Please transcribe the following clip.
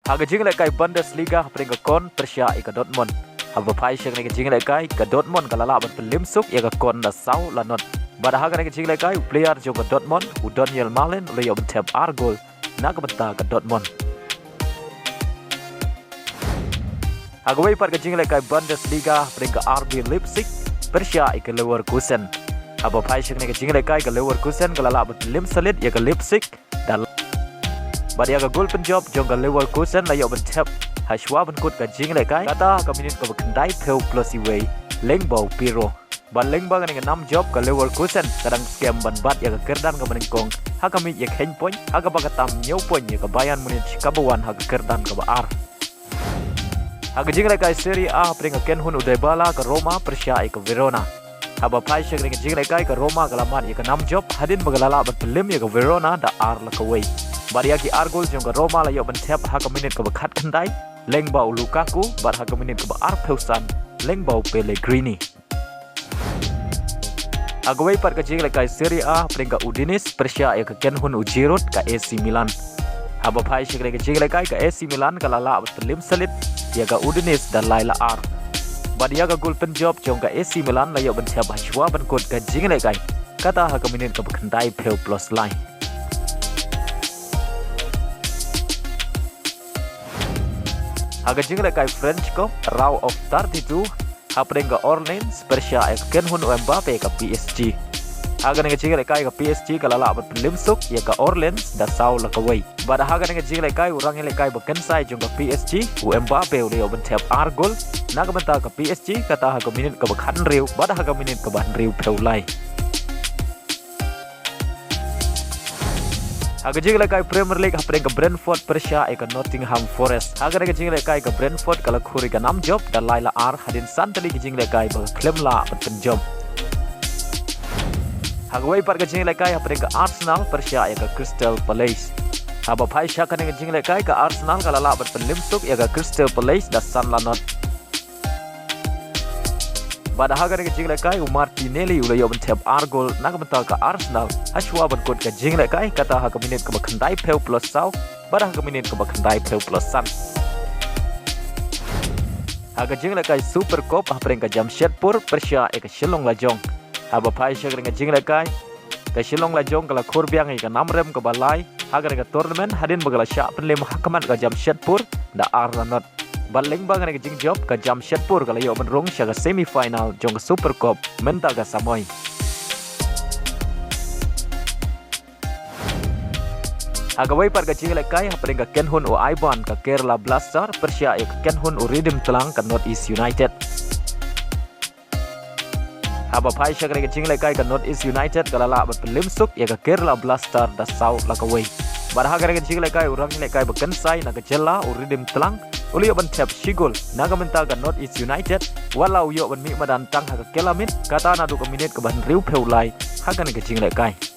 Haka Ialehkai Bundesliga peringkat kon Persia ika Dortmund. Haba pai syang ni Ialehkai ke Dortmund kalala ban pelimsuk ia ke kon da sau lanot. Bada haka ni Ialehkai player jo ke Dortmund u Daniel Malen le yo Thep argol na ke benta ke Dortmund. Haka wei par ke Ialehkai Bundesliga peringkat RB Leipzig Persia ika Leverkusen. Haba pai syang ni Ialehkai ke Leverkusen kalala ban pelimsalit ia ke Leipzig dan Badi aga gol penjob jongga Leverkusen layo Thep hashwa benkut ka Ialehkai kata ka minit ka bekendai peu plus iway lengbau piro ban lengba ka dengan 6 job ka Leverkusen kadang scam ban bat ya ka kerdan ka meningkong haka mit ya hen point haka baga tam nyau point ya ka Bayern Munich ka bawan haka kerdan ka baar haka Ialehkai Serie A peringkat ken hun udai bala ka Roma Persia ka Verona haba pai syek dengan Ialehkai ka Roma kalaman ya ka 6 job hadin bagalala ban pelim ya ka Verona da ar la ka way Bariaki argol jong ke Roma layo Thep haka minit ke bekat kendai lengbau Lukaku bar haka minit ke bear Peusan lengbau Pellegrini. Agawai par ke Ialehkai Serie A peringkat Udinese Persia ya ke Kenhun Ujirut ke AC Milan. Haba pai syek ke Ialehkai ke AC Milan kalala pelim selit ya ke Udinese dan Laila R. Badiaga gol penjob jong ke AC Milan layo Thep hashwa benkut ke Ialehkai kata haka minit ke bekendai peu plus line. Haka Ialehkai French Cup round of 32 haprenga Orleans Persia ken hun Mbappe ka PSG. Haka dengan Ialehkai ka PSG kalala bat pelimsuk ya ka Orleans da sau la ka way. Bada haka dengan Ialehkai urang Ialehkai beken sai jong ka PSG u Mbappe u leo Thep argol na ka benta ka PSG kata haka minit ka bakhan riu bada haka minit ka ban riu peulai. Haka Ialehkai Premier League haprenga Brentford Persia eka Nottingham Forest. Haka Ialehkai ka Brentford kala khuri ka 6 job dan Laila R hadin santali Ialehkai ba klem la bat penjom. Haka wei par ka Ialehkai haprenga Arsenal Persia eka Crystal Palace. Haba pai syaka dengan Ialehkai ka Arsenal kala la bat penlimsuk eka Crystal Palace da San Lanot. Bada haka dengan Ialehkai Martinelli ula yo Thep argol na benta ka Arsenal hashwa benkut ka Ialehkai kata haka minit ke bekendai peu plus sau bada haka minit ke bekendai peu plus san. Haka Ialehkai Super Cup haprenga Jamshedpur Persia eka Shillong Lajong. Haba pai syek dengan Ialehkai ka Shillong Lajong kala khurbiang eka 6 rem ke balai haka dengan tournament hadin bagala syak penlim hakaman ka Jamshedpur da Arlanot. Baling bang dengan jing job ke Jamshedpur kalau yo menrung syaga semifinal jong ke Super Cup menta ke Samoy. Agawai par ke Ialehkai haprenga Kenhun u Aiban ke Kerala Blaster Persia ya ke Kenhun u Ridim Telang ke North East United. Haba pai syaga dengan Ialehkai ke North East United kalau la berpelimsuk ya ke Kerala Blaster da sau lakawai. Badahaga dengan Ialehkai urang Ialehkai bekensai na ke Jella u Ridim Telang uli yo Thep Shigol naga mentaga North East United walau yo mi madan Tang haka Kylla kata na du minit ke ban riu peulai haka ni Ialehkai.